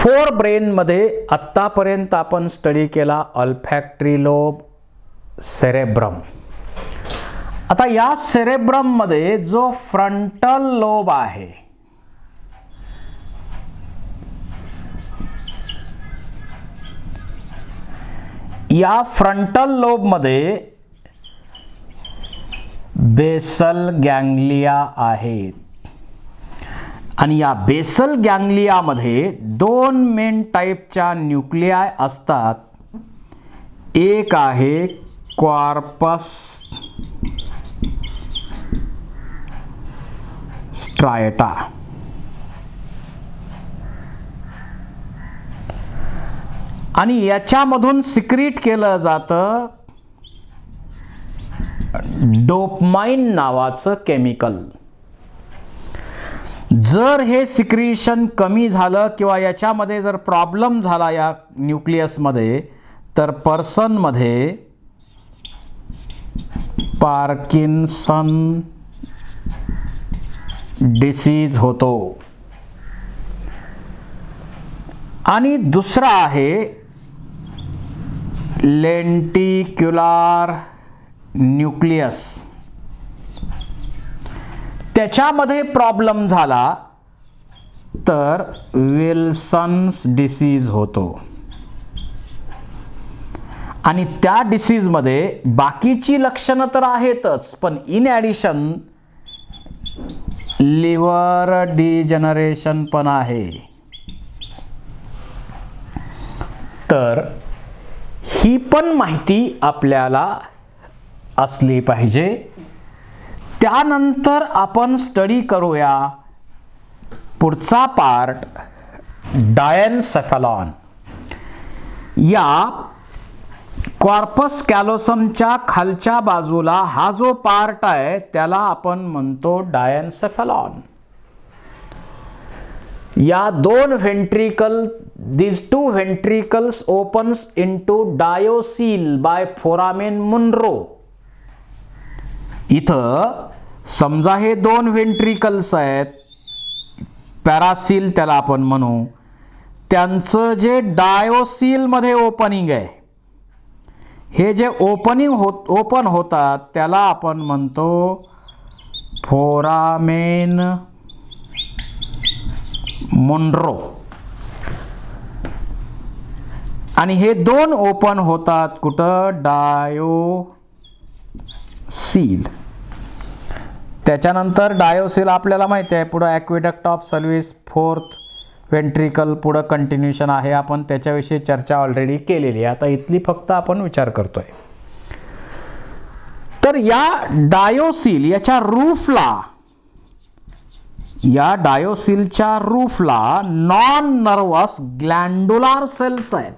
Four ब्रेनमध्ये आत्तापर्यंत आपण study केला ऑल्फॅक्टरी लोब, सेरेब्रम. आता या सेरेब्रममध्ये जो फ्रंटल लोब आहे, या फ्रंटल लोबमध्ये बेसल गँग्लिया आहेत आणि या बेसल गँग्लियामध्ये दोन मेन टाईपच्या न्यूक्लियाय असतात. एक आहे कॉर्पस स्ट्रायटा आणि याच्यामधून सिक्रीट केलं जातं डोपामाइन नावाचं केमिकल. जर हे सिक्रिशन कमी झालं किंवा याच्यामध्ये जर प्रॉब्लेम झाला या न्यूक्लियसमध्ये, तर पर्सनमध्ये पार्किन्सन डिसीज होतो. आणि दुसरा आहे लेंटिक्युलार न्यूक्लियस. त्याच्यामध्ये प्रॉब्लेम झाला तर विल्सन्स डिसीज होतो. आणि त्या डिसीजमध्ये बाकीची लक्षणं तर आहेतच, पण इन ॲडिशन लिव्हर डिजनरेशन पण आहे. तर ही पण माहिती आपल्याला असली पाहिजे. त्यानंतर आपण स्टडी करूया पुढचा पार्ट, डायनसेफॅलॉन. या कॉर्पस कॅलोसमच्या खालच्या बाजूला हा जो पार्ट आहे त्याला आपण म्हणतो डायनसेफॅलॉन. या दोन ventricle, these two ventricles opens into diocele by foramen Monro. इथं समजा हे दोन व्हेंट्रिकल्स आहेत, पॅरासील त्याला आपण म्हणू, त्यांचं जे डायोसील मध्ये ओपनिंग आहे, हे जे ओपन होतात त्याला आपण म्हणतो फोरामेन मोन्रो. आणि हे दोन ओपन होतात कुठं? डायोसील. त्याच्यानंतर डायोसील आपल्याला माहिती आहे, पुढं ॲक्विडक्ट ऑफ सल्विस, फोर्थ व्हेंट्रिकल, पुढं कंटिन्यूशन आहे. आपण त्याच्याविषयी चर्चा ऑलरेडी केलेली आहे. आता इथली फक्त आपण विचार करतोय. तर या डायोसील याच्या रूफला, या डायोसीलच्या रूफला नॉन नर्वस ग्लँडुलार सेल्स आहेत.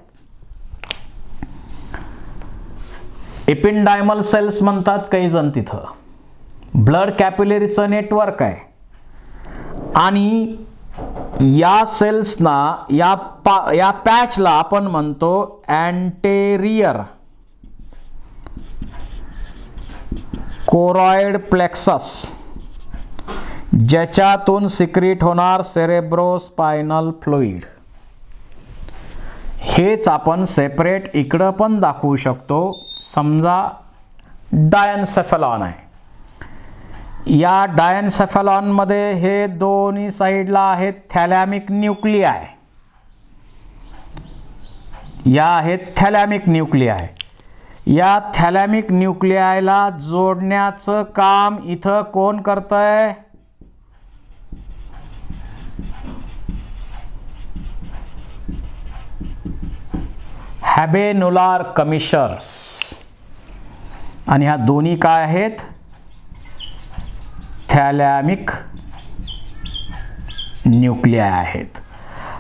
एपिंडायमल सेल्स म्हणतात काही जण. तिथं ब्लड कॅपिलरीचं नेटवर्क आहे. आणि या सेल्सना, या पॅचला आपण म्हणतो अँटेरियर कोरॉइड प्लेक्सस, ज्याच्यातून सिक्रीट होणार सेरेब्रोस्पायनल फ्लुइड. हेच आपण सेपरेट इकडं पण दाखवू शकतो. समजा डायनसेफॅलॉन आहे. या डायनसेफॅलॉनमध्ये हे दोन्ही साईडला आहेत थॅलॅमिक न्यूक्लियाय. या आहेत थॅलॅमिक न्यूक्लियाय. या थॅलॅमिक न्यूक्लियायला जोडण्याचं काम इथं कोण करतंय? हॅबेनुलार कमिशर्स. आणि ह्या दोन्ही काय आहेत? थॅलॅमिक न्यूक्लियाय आहेत.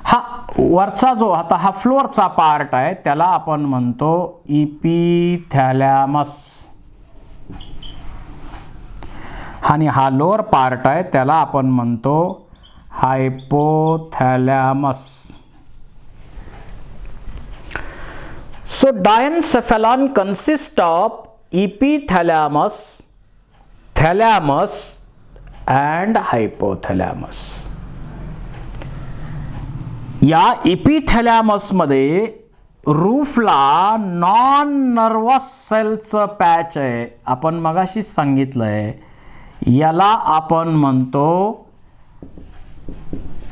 हा वरचा जो आता हा फ्लोअरचा पार्ट आहे त्याला आपण म्हणतो इपिथॅलॅमस. आणि हा लोअर पार्ट आहे त्याला आपण म्हणतो hypothalamus. So diencephalon consists of epithalamus, thalamus and hypothalamus. या इपिथॅलॅमसमध्ये रूफला नॉन नर्वस सेलचं पॅच आहे. आपण मगाशीच सांगितलंय याला आपण म्हणतो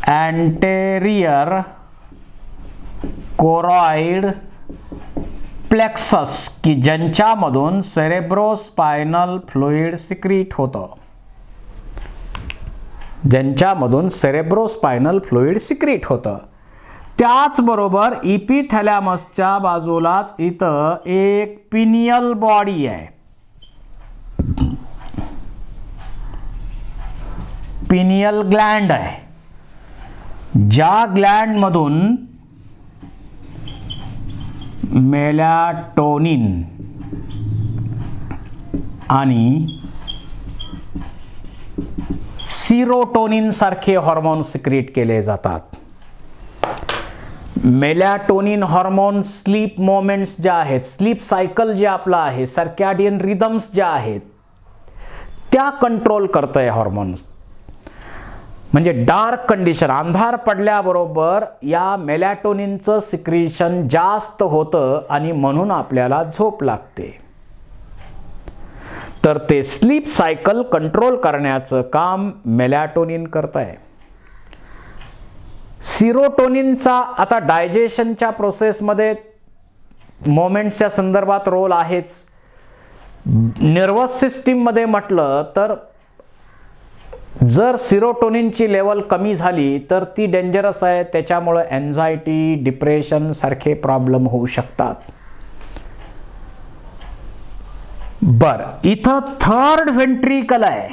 अँटेरियर कोरॉइड प्लेक्सस, की ज्यांच्यामधून सेरेब्रोस्पायनल फ्लुइड सिक्रीट होतं. ज्यांच्यामधून सेरेब्रोस्पायनल फ्लुइड सिक्रीट होतं. त्याचबरोबर इपिथॅलॅमसच्या बाजूलाच इथं एक पिनियल बॉडी आहे. पिनियल ग्लँड आहे, ज्या ग्लँडमधून मेलॅटोनिन आणि सिरोटोनिन सारखे हॉर्मोन सिक्रीट केले जातात. मेलॅटोनिन हॉर्मोन स्लीप मोमेंट्स ज्या आहेत, स्लीप सायकल जे आपलं आहे, सर्कॅडियन रिदम्स ज्या आहेत त्या कंट्रोल करतंय हॉर्मोन्स. म्हणजे डार्क कंडिशन, अंधार पडल्याबरोबर या मेलॅटोनिनचं सिक्रिशन जास्त होतं आणि म्हणून आपल्याला झोप लागते. तर ते स्लीप सायकल कंट्रोल करण्याचं काम मेलॅटोनिन करतंय. सिरोटोनिनचा आता डायजेशनच्या प्रोसेसमध्ये मोमेंट्सच्या संदर्भात रोल आहेच. नर्वस सिस्टीममध्ये म्हटलं तर जर सिरोटोनिनची लेवल कमी झाली तर ती डेंजरस आहे. त्याच्यामुळे एन्झायटी, डिप्रेशन सारखे प्रॉब्लेम होऊ शकतात. बर, इथं थर्ड व्हेंट्रिकल आहे,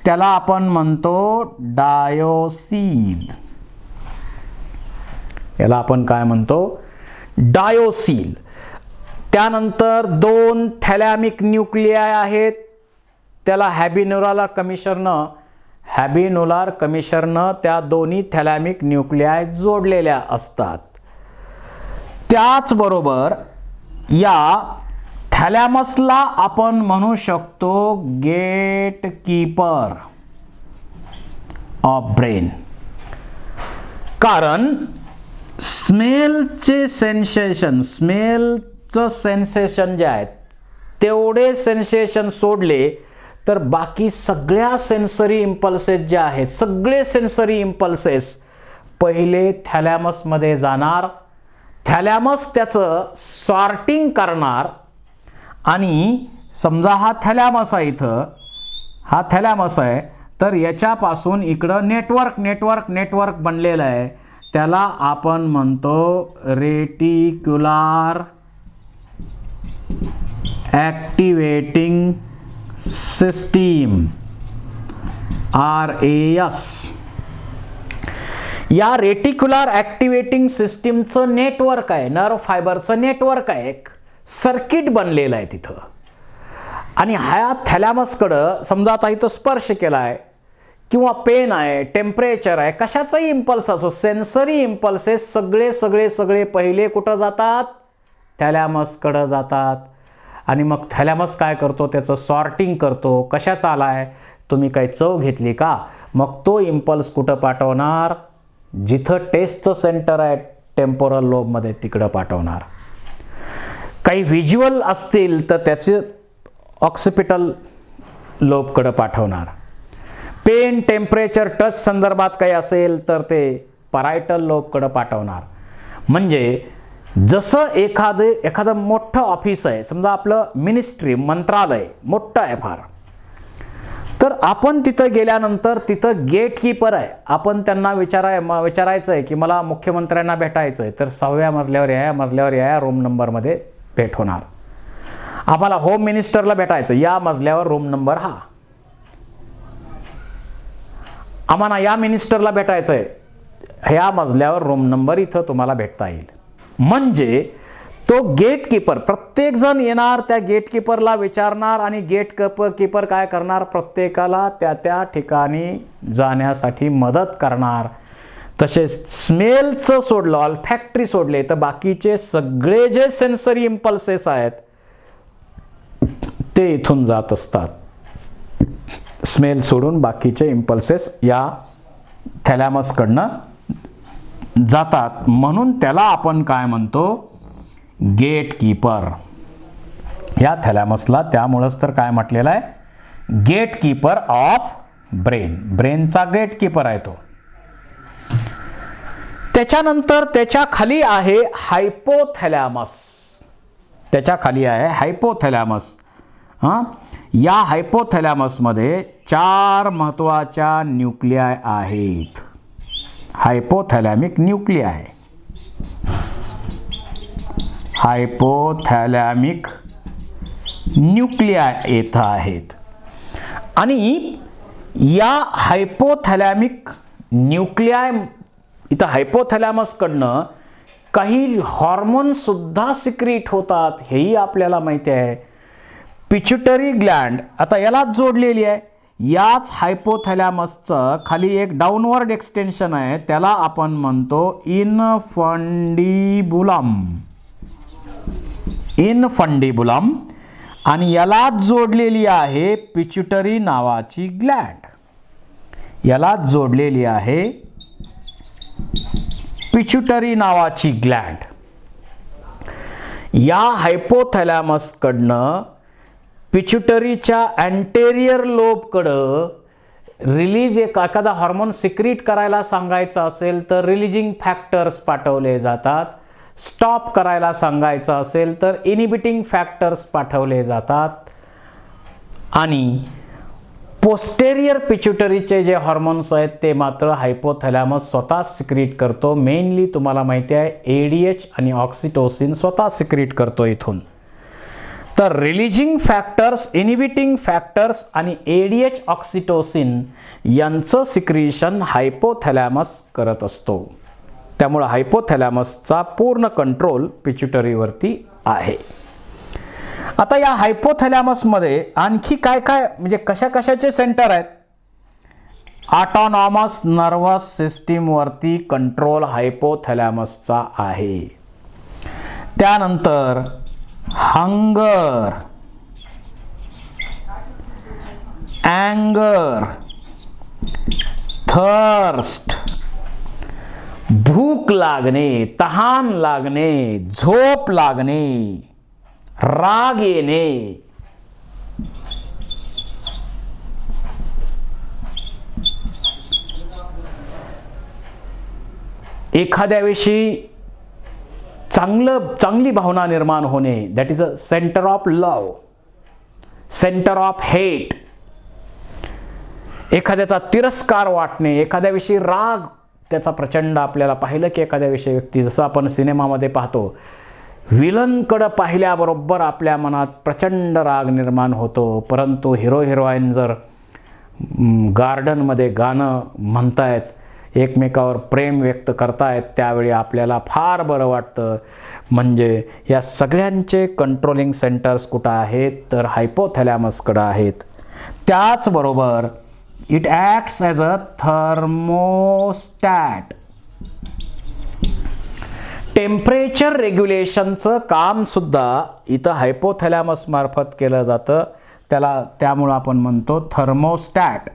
त्याला आपण म्हणतो डायोसील. याला आपण काय म्हणतो? डायोसील. त्यानंतर दोन थॅलॅमिक न्यूक्लियाय आहेत, त्याला हॅबिन्युलार कमिशरनं त्या दोन्ही थॅलॅमिक न्यूक्लियाय जोडलेल्या असतात. त्याचबरोबर या थॅलॅमसला आपण म्हणू शकतो गेट कीपर ऑफ ब्रेन. कारण स्मेलचं सेन्सेशन जे आहेत तेवढे सेन्सेशन सोडले तर बाकी सगळ्या सेन्सरी इम्पल्सेस जे आहेत, सगळे सेन्सरी इम्पल्सेस पहिले थॅलॅमसमध्ये जाणार. थॅलॅमस त्याचं सॉर्टिंग करणार आणि समजा हा थॅलॅमस आहे, इथं हा थॅलॅमस आहे, तर याच्यापासून इकडं नेटवर्क बनलेलं आहे. त्याला आपण म्हणतो रेटिक्युलर ॲक्टिवेटिंग सिस्टीम, RAS. या रेटिक्युलर ॲक्टिवेटिंग सिस्टीमचं नेटवर्क आहे, नर्व फायबरचं नेटवर्क आहे, एक सर्किट बनलेलं आहे तिथं. आणि ह्या थॅलॅमसकडं समजा आता इथं स्पर्श केला आहे किंवा पेन आहे, टेम्परेचर आहे, कशाचाही इम्पल्स असो, सेन्सरी इम्पल्सेस सगळे पहिले कुठं जातात? थॅलॅमसकडं जातात. आणि मग थॅलॅमस काय करतो? त्याचं सॉर्टिंग करतो. कशाचा आलाय? तुम्ही काही चव घेतली का? मग तो इम्पल्स कुठं पाठवणार? जिथं टेस्टचं सेंटर आहे टेम्पोरल लोबमध्ये तिकडं पाठवणार. काही व्हिज्युअल असतील तर त्याचे ऑक्सिपिटल लोबकडं पाठवणार. पेन, टेम्परेचर, टच संदर्भात काही असेल तर ते परायटल लोबकडं पाठवणार. म्हणजे जसं एखादं मोठं ऑफिस आहे, समजा आपलं मिनिस्ट्री, मंत्रालय मोठं आहे फार, तर आपण तिथं गेल्यानंतर तिथं गेट कीपर आहे. आपण त्यांना विचारायचं आहे की मला मुख्यमंत्र्यांना भेटायचं आहे, तर 6व्या मजल्यावर या रूम नंबरमध्ये भेट होणार. आम्हाला होम मिनिस्टरला भेटायचं, या मजल्यावर रूम नंबर हा. आम्हाला या मिनिस्टरला भेटायचं आहे, ह्या मजल्यावर रूम नंबर इथं तुम्हाला भेटता येईल. म्हणजे तो गेट कीपर, प्रत्येक जण येणार, त्या गेट कीपरला विचारणार आणि गेट कीपर काय करणार? प्रत्येकाला त्या ठिकाणी जाण्यासाठी मदत करणार. तसेच स्मेलचं सोडलं, ऑल्फॅक्टरी सोडले, तर बाकीचे सगळे जे सेन्सरी इम्पल्सेस आहेत ते इथून जात असतात. स्मेल सोडून बाकीचे इम्पल्सेस या थॅलॅमसकडनं जातात, म्हणून त्याला आपण काय म्हणतो, गेट कीपर. या थॅलॅमसला त्यामुळंच तर काय म्हटलेलं आहे, गेट कीपर ऑफ ब्रेन. ब्रेनचा गेट कीपर आहे तो. त्याच्यानंतर त्याच्या खाली आहे हायपोथॅलॅमस. त्याच्या खाली आहे हायपोथॅलॅमस. या हायपोथॅलॅमसमध्ये 4 महत्त्वाच्या न्यूक्लियाय आहेत. हायपोथॅलॅमिक न्यूक्लियाय. हायपोथॅलॅमिक न्यूक्लियाय येथे आहेत. आणि या हायपोथॅलॅमिक न्यूक्लियाय इथं हायपोथॅलॅमसकडनं काही हॉर्मोन्स सुद्धा सिक्रीट होतात, हेही आपल्याला माहिती आहे. पिच्युटरी ग्लँड आता यालाच जोडलेली आहे. याच हायपोथॅलॅमसचं खाली एक डाऊनवर्ड एक्सटेन्शन आहे, त्याला आपण म्हणतो इनफंडिबुलम. इनफंडिबुलम. आणि यालाच जोडलेली आहे पिच्युटरी नावाची ग्लँड. यालाच जोडलेली आहे पिच्युटरी नावाची ग्लँड. या हायपोथॅलॅमसकडनं पिच्युटरीच्या अँटेरियर लोबकडं रिलीज एखादा हॉर्मोन सिक्रीट करायला सांगायचं असेल तर रिलीजिंग फॅक्टर्स पाठवले जातात. स्टॉप करायला सांगायचं असेल तर इनिबिटिंग फॅक्टर्स पाठवले जातात. आणि पोस्टेरियर पिच्युटरीचे जे हॉर्मोन्स आहेत ते मात्र हायपोथॅलॅमस स्वतः सिक्रीट करतो. मेनली तुम्हाला माहिती आहे ADH आणि ऑक्सिटोसिन स्वतः सिक्रीट करतो इथून. तर रिलीजिंग फॅक्टर्स, इनिबिटिंग फॅक्टर्स आणि ADH ऑक्सिटोसिन यांचं सिक्रिशन हायपोथॅलॅमस करत असतो. त्यामुळे हायपोथॅलॅमसचा पूर्ण कंट्रोल पिच्युटरीवरती आहे. आता या हायपोथॅलॅमसमध्ये आणखी काय काय म्हणजे कशा कशाचे सेंटर आहेत. ऑटोनॉमस नर्वस सिस्टीमवरती कंट्रोल हायपोथॅलॅमसचा आहे. त्यानंतर हंगर, अँगर, थर्स्ट, भूक लागणे, तहान लागणे, झोप लागणे, राग येणे, एखाद्याविषयी चांगली भावना निर्माण होणे, that is a centre of love, centre of hate. एखाद्याचा तिरस्कार वाटणे, एखाद्याविषयी राग त्याचा प्रचंड. आपल्याला पाहिलं की एखाद्याविषयी व्यक्ती, जसं आपण सिनेमामध्ये पाहतो, विलनकडं पाहिल्याबरोबर आपल्या मनात प्रचंड राग निर्माण होतो. परंतु हिरो हिरोईन जर गार्डनमध्ये गाणं म्हणतायत, एकमेकावर प्रेम व्यक्त करतायत, त्यावेळी आपल्याला फार बरं वाटतं. म्हणजे या सगळ्यांचे कंट्रोलिंग सेंटर्स कुठं आहेत तर हायपोथॅलॅमसकडं आहेत. त्याचबरोबर it acts as a thermostat. Temperature रेग्युलेशनचं काम सुद्धा इथं हायपोथॅलॅमस मार्फत केलं जातं. त्यामुळं आपण म्हणतो थर्मोस्टॅट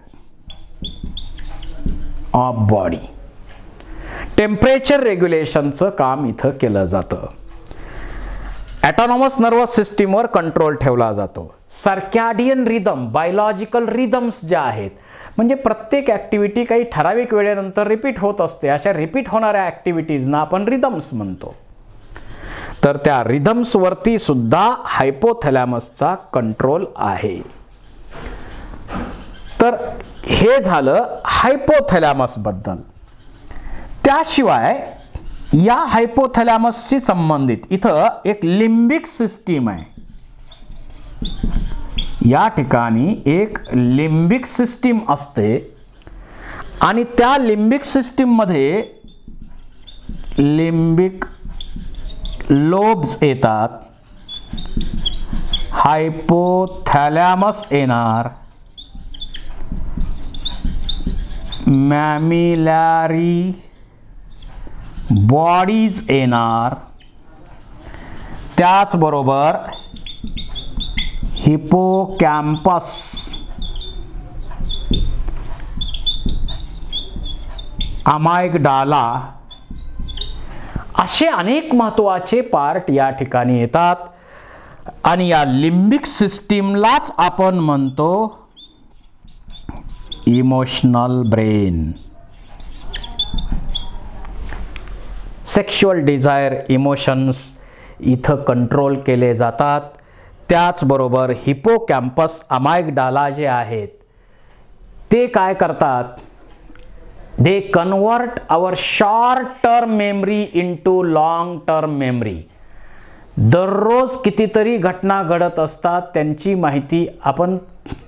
ऑफ बॉडी. टेम्परेचर रेग्युलेशनचं काम इथं केलं जातं. ॲटोनॉमस नर्वस सिस्टीमवर कंट्रोल ठेवला जातो. सर्कॅडियन रिदम, बायोलॉजिकल रिदम्स ज्या आहेत, म्हणजे प्रत्येक ॲक्टिव्हिटी काही ठराविक वेळेनंतर रिपीट होत असते, अशा रिपीट होणाऱ्या ॲक्टिव्हिटीजना आपण रिदम्स म्हणतो. तर त्या रिदम्सवरती सुद्धा हायपोथॅलॅमसचा कंट्रोल आहे. तर हे झालं हायपोथॅलॅमसबद्दल. त्याशिवाय या हायपोथॅलॅमसशी संबंधित इथं एक लिम्बिक सिस्टीम आहे. या ठिकाणी एक लिम्बिक सिस्टीम असते आणि त्या लिम्बिक सिस्टीममध्ये लिम्बिक लोब्स येतात. हायपोथॅलॅमस येणार, मॅमिलॅरी बॉडीज येणार, त्याचबरोबर हिपोकॅम्पस, अमायगडाला असे अनेक महत्त्वाचे पार्ट या ठिकाणी येतात आणि या लिम्बिक सिस्टीमलाच आपण म्हणतो emotional brain. Sexual desire, emotions इथं कंट्रोल केले जातात. त्याचबरोबर हिपोकॅम्पस, अमायगडाला जे आहेत ते काय करतात, they convert our short term memory into long term memory. दररोज कितीतरी घटना घडत असतात, त्यांची माहिती आपण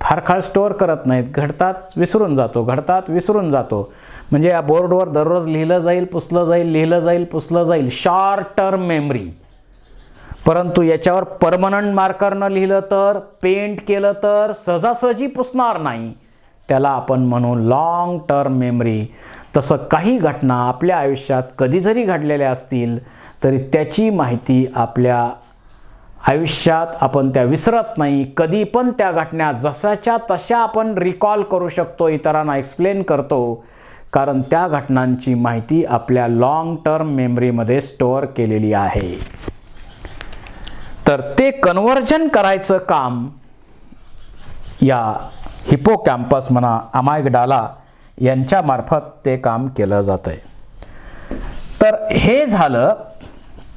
फार काळ स्टोअर करत नाहीत, घडतात विसरून जातो, घडतात विसरून जातो. म्हणजे या बोर्डवर दररोज लिहिलं जाईल, पुसलं जाईल, लिहिलं जाईल, पुसलं जाईल, शॉर्ट टर्म मेमरी. परंतु याच्यावर परमनंट मार्कर न लिहिलं तर, पेंट केलं तर सहजासहजी पुसणार नाही, त्याला आपण म्हणू लॉंग टर्म मेमरी. तसं काही घटना आपल्या आयुष्यात कधी जरी घडलेल्या असतील तरी त्याची माहिती आपल्या आयुष्यात आपण त्या विसरत नाही. कधी पण त्या घटना जशाच्या तशा आपण रिकॉल करू शकतो, इतरांना एक्सप्लेन करतो, कारण त्या घटनांची माहिती आपल्या लॉंग टर्म मेमरीमध्ये स्टोअर केलेली आहे. तर ते कन्व्हर्जन करायचं काम या हिपोकॅम्पस म्हणा, अमायगडाला यांच्यामार्फत ते काम केलं जातंय. तर हे झालं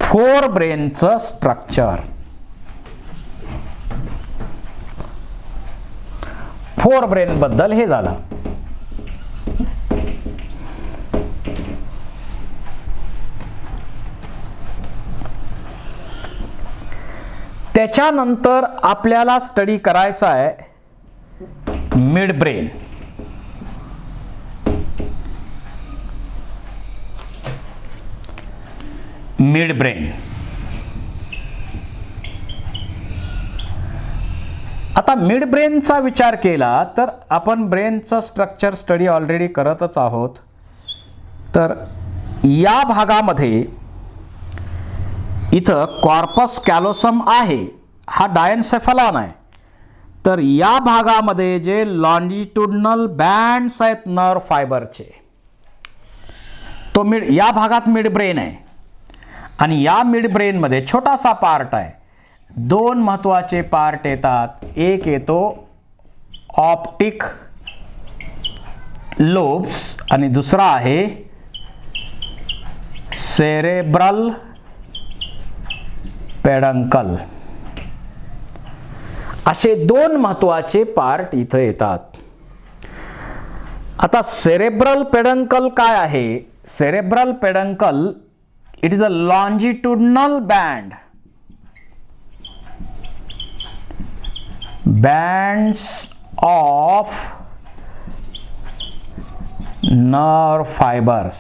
फोर ब्रेनचं स्ट्रक्चर. फोर ब्रेन बद्दल हे झालं. त्याच्यानंतर आपल्याला स्टडी करायचा आहे मिड ब्रेन. Mid brain. आता मिड ब्रेनचा विचार केला तर आपण ब्रेनचं स्ट्रक्चर स्टडी ऑलरेडी करतच आहोत. तर या भागामध्ये इथं कॉर्पस कॅलोसम आहे, हा डायनसेफलॉन आहे. तर या भागामध्ये जे लॉन्जिट्युडनल बँड्स आहेत नर्व फायबरचे, तो या भागात मिड ब्रेन आहे. आणि या मिड ब्रेनमध्ये छोटासा पार्ट आहे, दोन महत्त्वाचे पार्ट येतात. एक येतो ऑप्टिक लोब्स आणि दुसरा आहे सेरेब्रल पेडंकल. असे दोन महत्त्वाचे पार्ट इथं येतात. आता सेरेब्रल पेडंकल काय आहे? Cerebral peduncle it is a longitudinal bands of nerve fibers.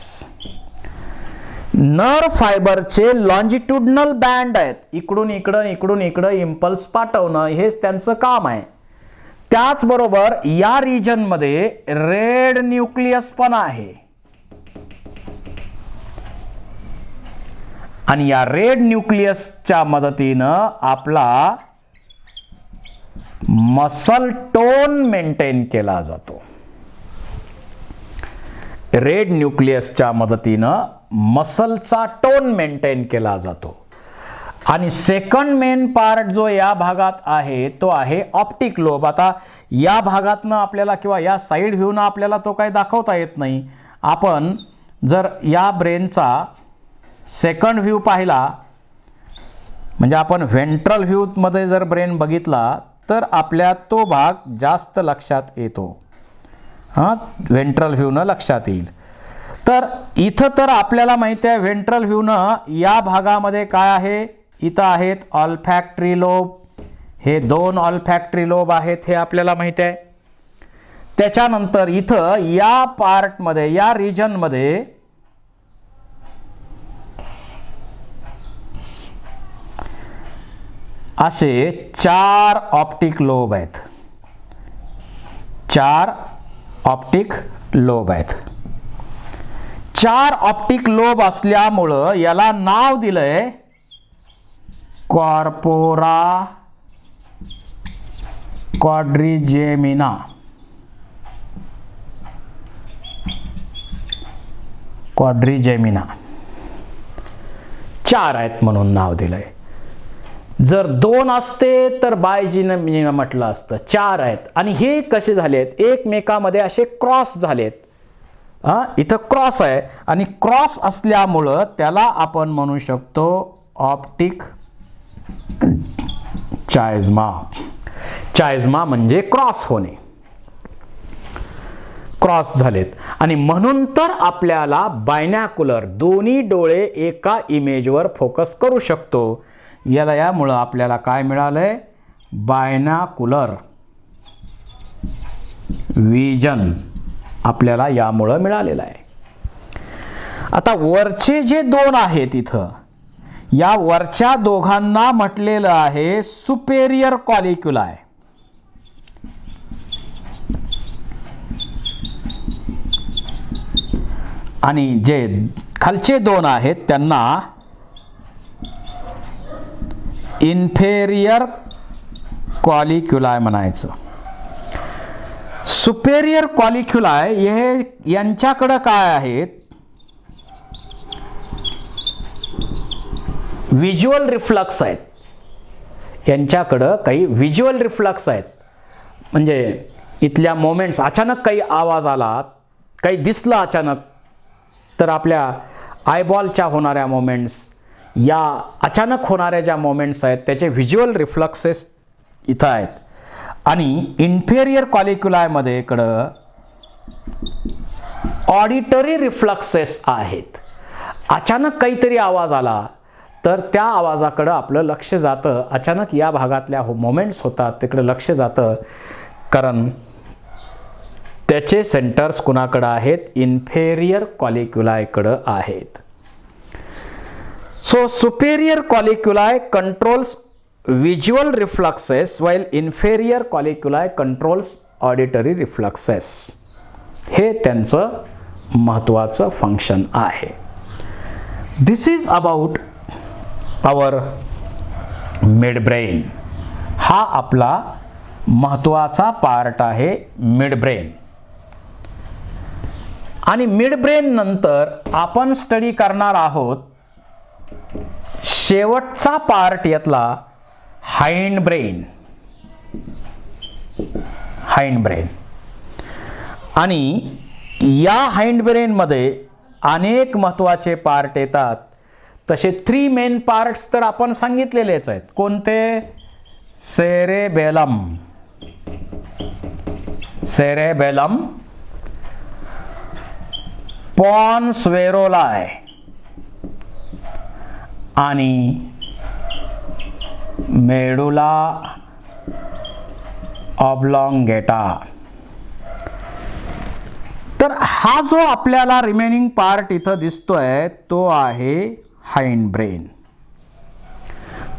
Nerve फायबरचे लॉन्जिट्युडनल बँड आहेत, इकडून इकडं इकडून इकडं इम्पल्स पाठवणं हेच त्यांचं काम आहे. त्याचबरोबर या रिजन मध्ये रेड न्यूक्लियस पण आहे आणि या रेड न्यूक्लियसच्या मदतीनं आपला मसल टोन मेंटेन केला जातो. रेड न्यूक्लियसच्या मदतीनं मसलचा टोन मेंटेन केला जातो. आणि सेकंड मेन पार्ट जो या भागात आहे तो आहे ऑप्टिक लोब. आता या भागातनं आपल्याला किंवा या साईड व्ह्यूनं आपल्याला तो काही दाखवता येत नाही. आपण जर या ब्रेनचा सेकंड व्ह्यू पाहिला, म्हणजे आपण व्हेंट्रल व्ह्यूमध्ये जर ब्रेन बघितला तर आपल्या तो भाग जास्त लक्षात येतो. व्हेंट्रल व्ह्यूनं लक्षात येईल. तर इथं तर आपल्याला माहिती आहे व्हेंट्रल व्ह्यूनं या भागामध्ये काय आहे, इथं आहेत ऑल्फॅक्टरी लोब. हे दोन ऑल्फॅक्टरी लोब आहेत हे आपल्याला माहिती आहे. त्याच्यानंतर इथं या पार्टमध्ये, या रिजनमध्ये असे 4 ऑप्टिक लोब आहेत. 4 ऑप्टिक लोब आहेत. 4 ऑप्टिक लोब असल्यामुळं याला नाव दिलंय कॉर्पोरा क्वाड्रिजेमिना. क्वाड्रिजेमिना 4 आहेत म्हणून नाव दिलंय. जर 2 असते तर बायजीनं म्हटलं असतं. 4 आहेत आणि हे कसे झालेत, एकमेकामध्ये असे क्रॉस झालेत. इथं क्रॉस आहे आणि क्रॉस असल्यामुळं त्याला आपण म्हणू शकतो ऑप्टिक चायझ्मा. चायझ्मा म्हणजे क्रॉस होणे, क्रॉस झालेत. आणि म्हणून तर आपल्याला बायनॅक्युलर, दोन्ही डोळे एका इमेजवर फोकस करू शकतो. यामुळं आपल्याला काय मिळालंय, बायनॅक्युलर विजन आपल्याला यामुळं मिळालेलं आहे. आता वरचे जे 2 आहेत इथं, या वरच्या दोघांना म्हटलेलं आहे सुपेरियर कॉलिक्युलाय. आणि जे खालचे 2 आहेत त्यांना इन्फेरियर कॉलिक्युलाय म्हणायचं. सुपेरियर कॉलिक्युलाय हे यांच्याकडं काय आहेत, व्हिज्युअल रिफ्लक्स आहेत. यांच्याकडं काही व्हिज्युअल रिफ्लक्स आहेत. म्हणजे इथल्या मोमेंट्स, अचानक काही आवाज आला, काही दिसलं अचानक, तर आपल्या आयबॉलच्या होणाऱ्या मोमेंट्स, या अचानक होणाऱ्या ज्या मोमेंट्स आहेत त्याचे व्हिज्युअल रिफ्लक्सेस इथं आहेत. आणि इन्फेरियर कॉलिक्युलायमध्ये इकडं ऑडिटरी रिफ्लक्सेस आहेत. अचानक काहीतरी आवाज आला तर त्या आवाजाकडं आपलं लक्ष जातं. अचानक या भागातल्या मोमेंट्स होतात तिकडं लक्ष जातं, कारण त्याचे सेंटर्स कुणाकडं आहेत, इन्फेरियर कॉलिक्युलायकडं आहेत. So superior colliculi controls visual reflexes while inferior colliculi controls auditory reflexes. हे त्यांचं महत्त्वाचं फंक्शन आहे. This is about our mid brain. हा आपला महत्त्वाचा पार्ट आहे मिड ब्रेन. आणि मिड ब्रेन नंतर आपण स्टडी करणार आहोत शेवटचा पार्ट यातला हाइंड ब्रेन. Hind brain. आणि या हाइंड ब्रेनमध्ये अनेक महत्त्वाचे पार्ट येतात. तसे 3 मेन पार्ट्स तर आपण सांगितलेलेच आहेत. कोणते? सेरेबेलम, सेरेबेलम, पॉन्स वेरोलाय आणि मेडुला ऑब्लॉंगेटा. तर हा जो आपल्याला रिमेनिंग पार्ट इथं दिसतोय तो आहे हाइंड ब्रेन.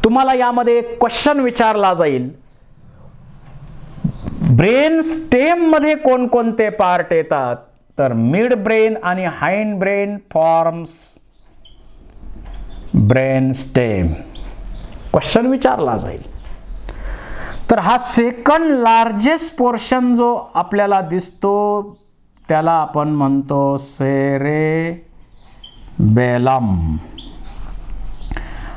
तुम्हाला यामध्ये एक क्वेश्चन विचारला जाईल, ब्रेन स्टेम मध्ये कोणकोणते पार्ट येतात? तर मिड ब्रेन आणि hind brain forms brain stem. Question विचारला जाईल. तर हा सेकंड लार्जेस्ट पोर्शन जो आपल्याला दिसतो त्याला आपण म्हणतो सेरेबेलम.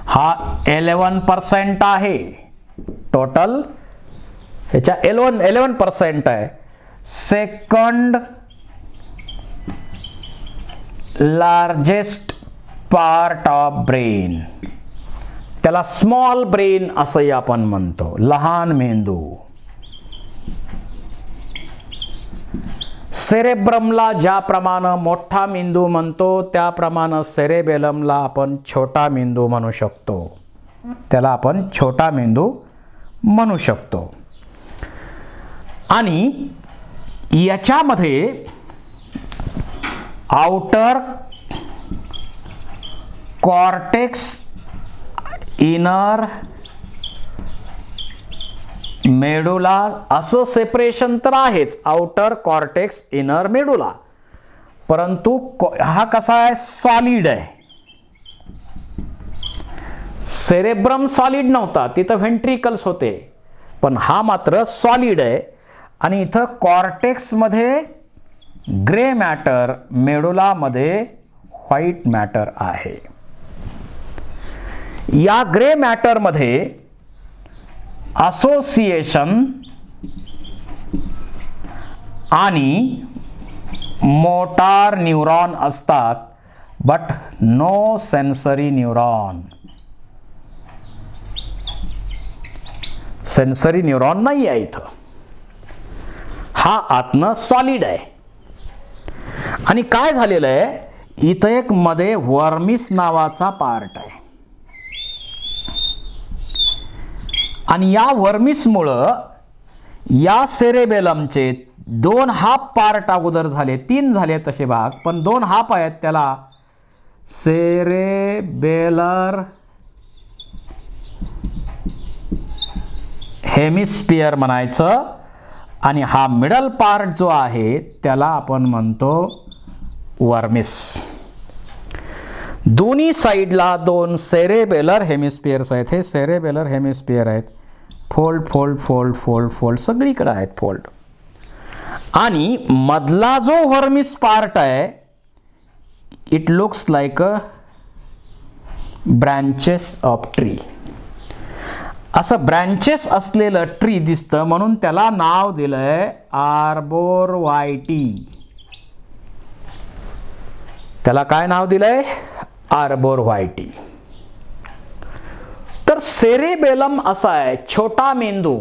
हा 11% आहे टोटल, ह्याच्या 11% आहे. Second largest part of brain, त्याला स्मॉल ब्रेन असंही आपण म्हणतो, लहान मेंदू. सेरेब्रमला ज्याप्रमाणे मोठा मेंदू म्हणतो त्याप्रमाणे सेरेबेलमला आपण छोटा मेंदू म्हणू शकतो. त्याला आपण छोटा मेंदू म्हणू शकतो. आणि याच्यामध्ये आउटर कॉर्टेक्स, इनर मेडुला असं सेपरेशन तर आहेच, आउटर कॉर्टेक्स, इनर मेडुला. परंतु हा कसा आहे? सॉलिड आहे. सेरेब्रम सॉलिड नव्हता, तिथं व्हेंट्रिकल्स होते, पण हा मात्र सॉलिड आहे. आणि इथं कॉर्टेक्स मध्ये ग्रे मॅटर, मेडुला मध्ये व्हाईट मॅटर आहे. या ग्रे मॅटरमध्ये असोसिएशन आणि मोटार न्यूरॉन असतात, but no sensory neuron. Sensory neuron नाही आहे इथं. हा आतनं सॉलिड आहे. आणि काय झालेलं आहे, इथं एक मध्ये वर्मिस नावाचा पार्ट आहे. आणि या वर्मिसमुळं या सेरेबेलमचे 2 हाफ पार्ट अगोदर झाले, 3 झाले तसे भाग, पण 2 हाफ आहेत. त्याला सेरेबेलर हेमिस्फियर म्हणायचं. आणि हा मिडल पार्ट जो आहे त्याला आपण म्हणतो वर्मिस. दोन्ही साईडला 2 सेरेबेलर हेमिस्फियर्स आहेत. हे सेरेबेलर हेमिस्फियर आहेत. Fold fold fold fold fold सगळीकडे आहेत फोल्ड. आणि मधला जो वर्मिस पार्ट आहे, it looks like a branches of tree. असं ब्रँचेस असलेलं ट्री दिसतं, म्हणून त्याला नाव दिलंय आर्बोरव्हायटी. त्याला काय नाव दिलंय, आर्बोरव्हायटी. तर सेरेबेलम असा आहे छोटा मेंदू.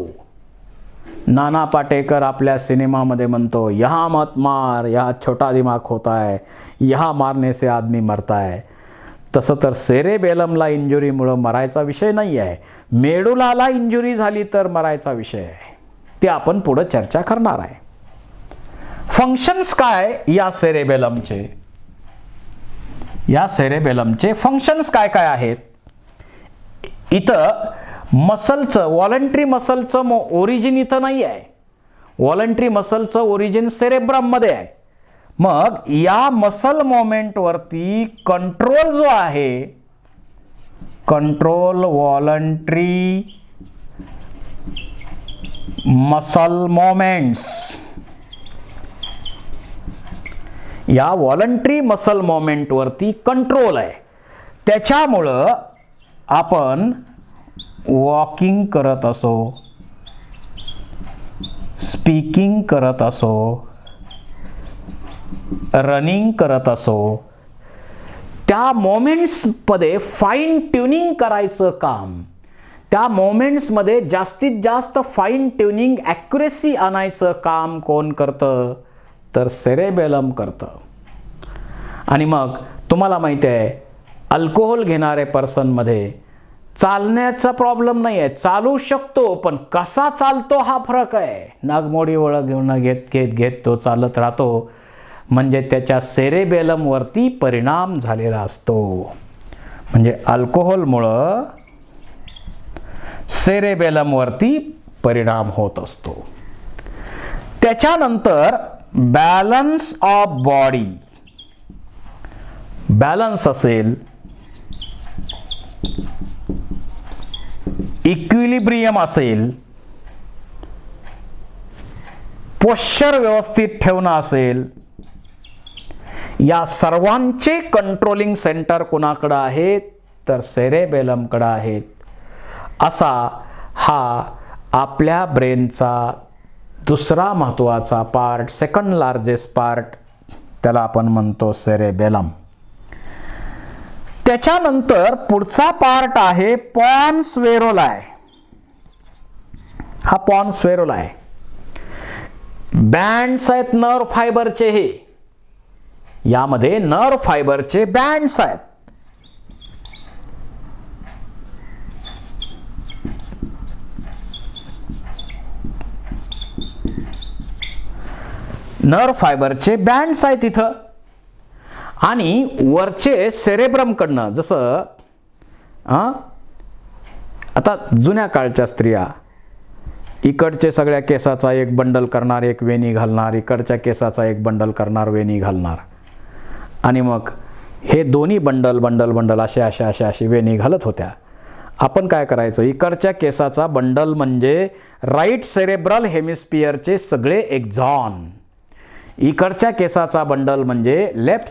नाना पाटेकर आपल्या सिनेमामध्ये म्हणतो, यहाँ मत मार, यहाँ छोटा दिमाग होता है, यहाँ मारने से आदमी मरता है. तसं तर सेरेबेलमला इंजुरीमुळं मरायचा विषय नाही आहे. मेडुलाला इंजुरी झाली तर मरायचा विषय आहे. ते आपण पुढे चर्चा करणार आहे. फंक्शन्स काय या सेरेबेलमचे, या सेरेबेलमचे फंक्शन्स काय काय आहेत. इथं मसलचं, व्हॉलंटरी मसलचं ओरिजिन इथं नाही आहे. व्हॉलंटरी मसलचं ओरिजिन सेरेब्रम मध्ये आहे. मग या मसल मोमेंट वरती कंट्रोल जो आहे, कंट्रोल व्हॉलंटरी मसल मोमेंट्स, या व्हॉलंटरी मसल मोमेंट वरती कंट्रोल आहे. त्याच्यामुळं आपण वॉकिंग करत असो, स्पीकिंग करत असो, रनिंग करत असो, त्या मोमेंट्समध्ये फाईन ट्युनिंग करायचं काम, त्या मोमेंट्समध्ये जास्तीत जास्त फाईन ट्युनिंग ॲक्युरेसी आणायचं काम कोण करतं, तर सेरेबेलम करतं. आणि मग तुम्हाला माहिती आहे, अल्कोहोल घेणारे पर्सनमध्ये चालण्याचा प्रॉब्लेम नाही आहे, चालू शकतो, पण कसा चालतो हा फरक आहे. नागमोडी वळण घेऊन घेत घेत घेत तो चालत राहतो, म्हणजे त्याच्या सेरेबेलमवरती परिणाम झालेला असतो. म्हणजे अल्कोहोलमुळं सेरेबेलमवरती परिणाम होत असतो. त्याच्यानंतर बॅलन्स ऑफ बॉडी, बॅलन्स असेल, इक्विलिब्रियम असेल, पोश्चर व्यवस्थित ठेवणं असेल, या सर्वांचे कंट्रोलिंग सेंटर कोणाकडे आहेत, तर सेरेबेलमकडे आहेत. असा हा आपल्या ब्रेनचा दुसरा महत्त्वाचा पार्ट, सेकंड लार्जेस्ट पार्ट, त्याला आपण म्हणतो सेरेबेलम. त्याच्यानंतर पुढचा पार्ट आहे पॉन्स व्हेरोलाय. हा पॉन्स व्हेरोलाय. बँड्स आहेत नर्व फायबरचे. हे यामध्ये नर्व फायबरचे बँड्स आहेत. नर्व फायबरचे बँड्स आहेत इथं. आणि वरचे सेरेब्रमकडनं, जसं आता जुन्या काळच्या स्त्रिया इकडचे सगळ्या केसाचा एक बंडल करणार, एक वेणी घालणार, इकडच्या केसाचा एक बंडल करणार, वेणी घालणार, आणि मग हे दोन्ही बंडल बंडल बंडल असे वेणी घालत होत्या. आपण काय करायचं, इकडच्या केसाचा बंडल म्हणजे राईट सेरेब्रल हेमिस्फियरचे सगळे एक्झॉन, इकडच्या केसाचा बंडल म्हणजे लेफ्ट